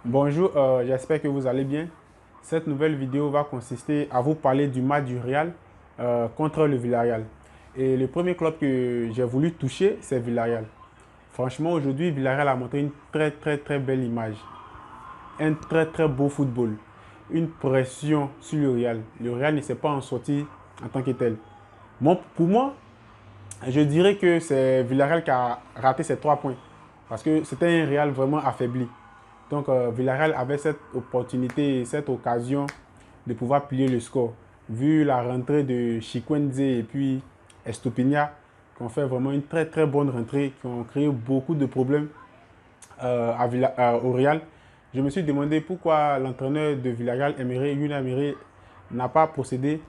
Bonjour, j'espère que vous allez bien. Cette nouvelle vidéo va consister à vous parler du match du Real contre le Villarreal. Et le premier club que j'ai voulu toucher, c'est Villarreal. Franchement, aujourd'hui, Villarreal a montré une très belle image. Un très beau football. Une pression sur le Real. Le Real ne s'est pas en sorti en tant que tel. Pour moi, je dirais que c'est Villarreal qui a raté ses 3 points. Parce que c'était un Real vraiment affaibli. Donc, Villarreal avait cette opportunité, cette occasion de pouvoir plier le score. Vu la rentrée de Chiquenze et puis Estopigna, qui ont fait vraiment une très bonne rentrée, qui ont créé beaucoup de problèmes au Real, je me suis demandé pourquoi l'entraîneur de Villarreal, Unai Emery, n'a pas procédé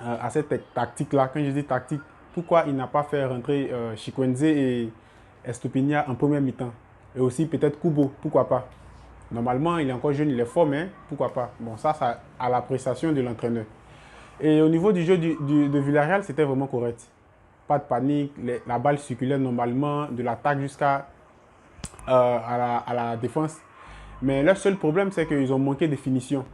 à cette tactique-là. Quand je dis tactique, pourquoi il n'a pas fait rentrer Chiquenze et Estopigna en première mi-temps. Et aussi peut-être Kubo, pourquoi pas. Normalement, il est encore jeune, il est fort, mais pourquoi pas. Bon, ça à l'appréciation de l'entraîneur. Et au niveau du jeu de Villarreal, c'était vraiment correct. Pas de panique, la balle circulait normalement de l'attaque jusqu'à à la défense. Mais leur seul problème, c'est qu'ils ont manqué de finition.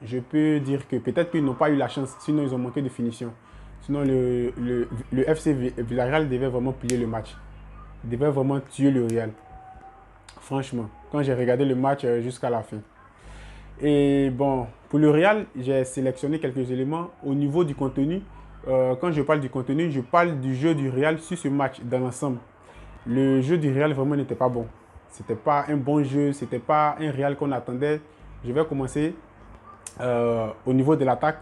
Je peux dire que peut-être qu'ils n'ont pas eu la chance, sinon ils ont manqué de finition. Sinon, le FC Villarreal devait vraiment plier le match. Il devait vraiment tuer le Real. Franchement, quand j'ai regardé le match jusqu'à la fin. Et bon, pour le Real, j'ai sélectionné quelques éléments au niveau du contenu. Quand je parle du contenu, je parle du jeu du Real sur ce match dans l'ensemble. Le jeu du Real vraiment n'était pas bon. C'était pas un bon jeu, c'était pas un Real qu'on attendait. Je vais commencer au niveau de l'attaque.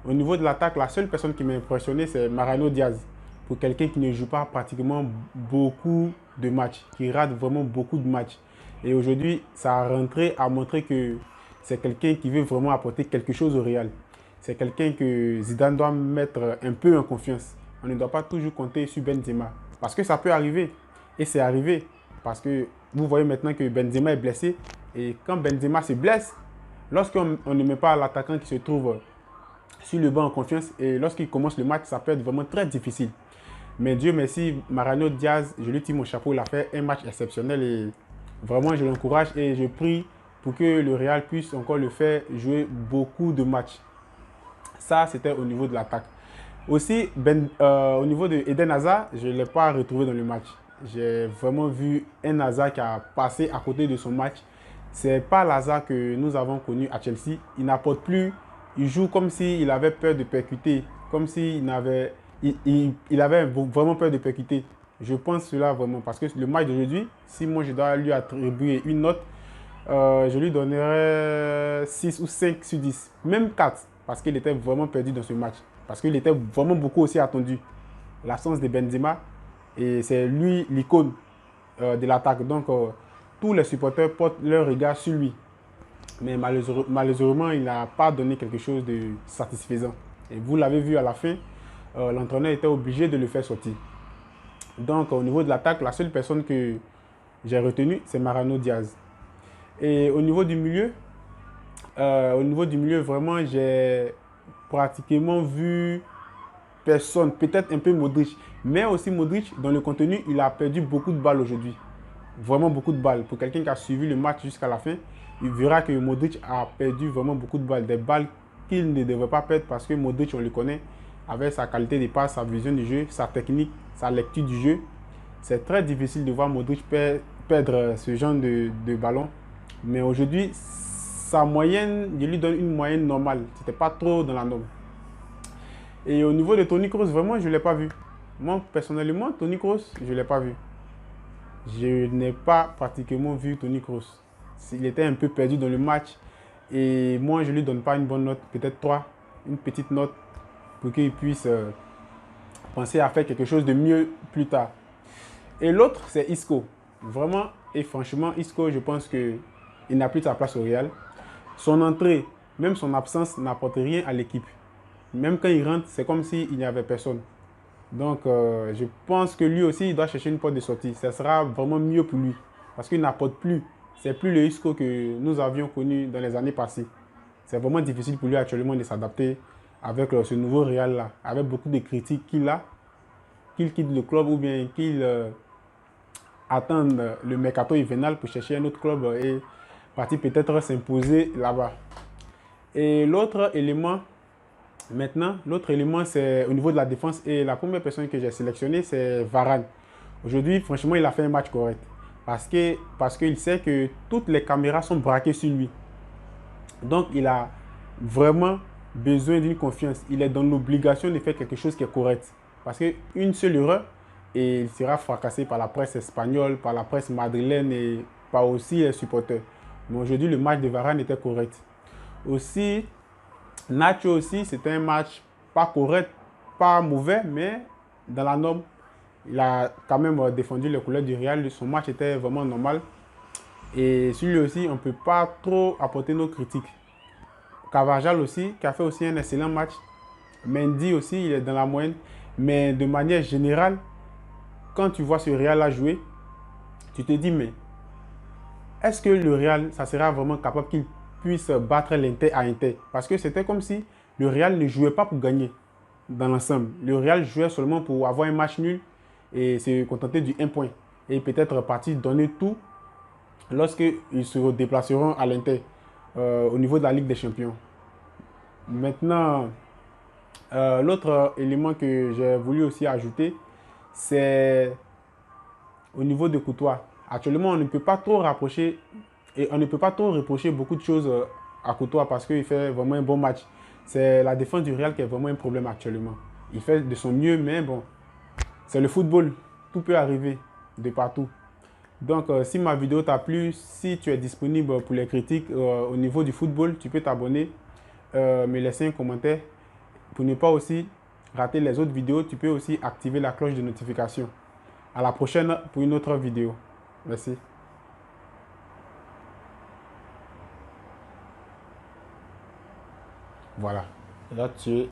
Au niveau de l'attaque, la seule personne qui m'a impressionné, c'est Mariano Diaz. Pour quelqu'un qui ne joue pas pratiquement beaucoup de matchs, qui rate vraiment beaucoup de matchs. Et aujourd'hui, sa rentrée a montré que c'est quelqu'un qui veut vraiment apporter quelque chose au Real. C'est quelqu'un que Zidane doit mettre un peu en confiance. On ne doit pas toujours compter sur Benzema. Parce que ça peut arriver. Et c'est arrivé. Parce que vous voyez maintenant que Benzema est blessé. Et quand Benzema se blesse, lorsqu'on ne met pas l'attaquant qui se trouve sur le banc en confiance et lorsqu'il commence le match, ça peut être vraiment très difficile. Mais Dieu merci, Mariano Diaz, je lui tire mon chapeau, il a fait un match exceptionnel et vraiment je l'encourage et je prie pour que le Real puisse encore le faire jouer beaucoup de matchs. Ça, c'était au niveau de l'attaque. Aussi, au niveau de Eden Hazard, je ne l'ai pas retrouvé dans le match. J'ai vraiment vu un Hazard qui a passé à côté de son match. C'est pas l'Hazard que nous avons connu à Chelsea. Il n'apporte plus. Il joue comme s'il avait peur de percuter. Comme s'il avait, il avait vraiment peur de percuter. Je pense cela vraiment. Parce que le match d'aujourd'hui, si moi je dois lui attribuer une note, je lui donnerais 6 ou 5 sur 10. Même 4. Parce qu'il était vraiment perdu dans ce match. Parce qu'il était vraiment beaucoup aussi attendu. L'absence de Benzema. Et c'est lui l'icône de l'attaque. Donc, tous les supporters portent leur regard sur lui. Mais malheureusement, il n'a pas donné quelque chose de satisfaisant. Et vous l'avez vu à la fin, l'entraîneur était obligé de le faire sortir. Donc, au niveau de l'attaque, la seule personne que j'ai retenue, c'est Mariano Diaz. Et au niveau du milieu, vraiment, j'ai pratiquement vu personne, peut-être un peu Modric. Mais aussi Modric, dans le contenu, il a perdu beaucoup de balles aujourd'hui. Vraiment beaucoup de balles. Pour quelqu'un qui a suivi le match jusqu'à la fin, il verra que Modric a perdu vraiment beaucoup de balles. Des balles qu'il ne devait pas perdre parce que Modric, on le connaît, avec sa qualité de passe, sa vision du jeu, sa technique, sa lecture du jeu. C'est très difficile de voir Modric perdre ce genre de ballon. Mais aujourd'hui, sa moyenne, je lui donne une moyenne normale. C'était pas trop dans la norme. Et au niveau de Toni Kroos, vraiment, je ne l'ai pas vu. Moi, personnellement, Toni Kroos, je ne l'ai pas vu. Je n'ai pas pratiquement vu Toni Kroos. Il était un peu perdu dans le match. Et moi, je ne lui donne pas une bonne note, peut-être 3, une petite note, pour qu'il puisse penser à faire quelque chose de mieux plus tard. Et l'autre, c'est Isco. Vraiment et franchement, Isco, je pense qu'il n'a plus sa place au Real. Son entrée, même son absence, n'apporte rien à l'équipe. Même quand il rentre, c'est comme s'il n'y avait personne. Donc, je pense que lui aussi, il doit chercher une porte de sortie. Ça sera vraiment mieux pour lui. Parce qu'il n'apporte plus. C'est plus le Isco que nous avions connu dans les années passées. C'est vraiment difficile pour lui actuellement de s'adapter avec ce nouveau Real-là. Avec beaucoup de critiques qu'il a, qu'il quitte le club ou bien qu'il attende le mercato hivernal pour chercher un autre club et partir peut-être s'imposer là-bas. Et l'autre élément, maintenant, c'est au niveau de la défense. Et la première personne que j'ai sélectionnée, c'est Varane. Aujourd'hui, franchement, il a fait un match correct. Parce qu'il sait que toutes les caméras sont braquées sur lui. Donc, il a vraiment besoin d'une confiance. Il est dans l'obligation de faire quelque chose qui est correct. Parce qu'une seule erreur, et il sera fracassé par la presse espagnole, par la presse madrilène et par aussi les supporters. Mais aujourd'hui, le match de Varane était correct. Aussi, Nacho aussi, c'était un match pas correct, pas mauvais, mais dans la norme. Il a quand même défendu les couleurs du Real. Son match était vraiment normal. Et sur lui aussi, on ne peut pas trop apporter nos critiques. Carvajal aussi, qui a fait aussi un excellent match. Mendy aussi, il est dans la moyenne. Mais de manière générale, quand tu vois ce Real-là jouer, tu te dis, mais est-ce que le Real, ça sera vraiment capable qu'il puisse battre l'Inter à Inter? Parce que c'était comme si le Real ne jouait pas pour gagner dans l'ensemble. Le Real jouait seulement pour avoir un match nul et se contenter du 1 point. Et peut-être partir donner tout lorsqu'ils se déplaceront à l'Inter au niveau de la Ligue des Champions. Maintenant, l'autre élément que j'ai voulu aussi ajouter, c'est au niveau de Courtois. Actuellement, on ne peut pas trop rapprocher et on ne peut pas trop reprocher beaucoup de choses à Courtois parce qu'il fait vraiment un bon match. C'est la défense du Real qui est vraiment un problème actuellement. Il fait de son mieux, mais bon, c'est le football. Tout peut arriver de partout. Donc, si ma vidéo t'a plu, si tu es disponible pour les critiques au niveau du football, tu peux t'abonner, me laisser un commentaire. Pour ne pas aussi rater les autres vidéos, tu peux aussi activer la cloche de notification. À la prochaine pour une autre vidéo. Merci. Voilà. Là, tu es